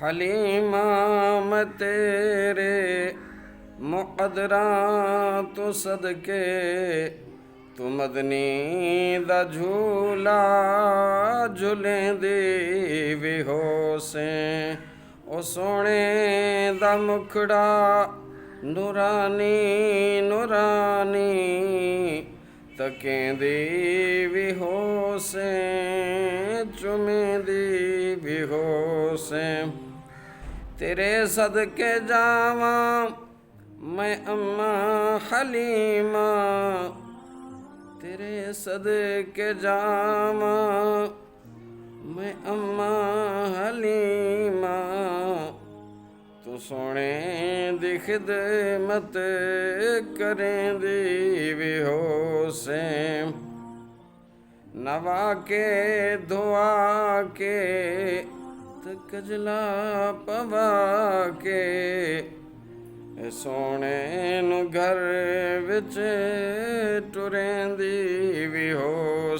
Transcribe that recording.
हलीमा मैं तेरे मुक़द्दरा तो सदके तू मदनी दा झूला झूलेंदी भी होसें। ओ सोने दा मुखड़ा नूरानी नूरानी तकेंदी भी होसें चुमेंदी भी होसें। तेरे सदके जावां मैं अम्मा हलीमा, तेरे सदके जावां मैं अम्मा हलीमा, तू सोने दी खिदमत करेंदी भी होसें। नवा के धुआ के ते कजला पवा के सोने नू घर विच टुरेंदी भी हो।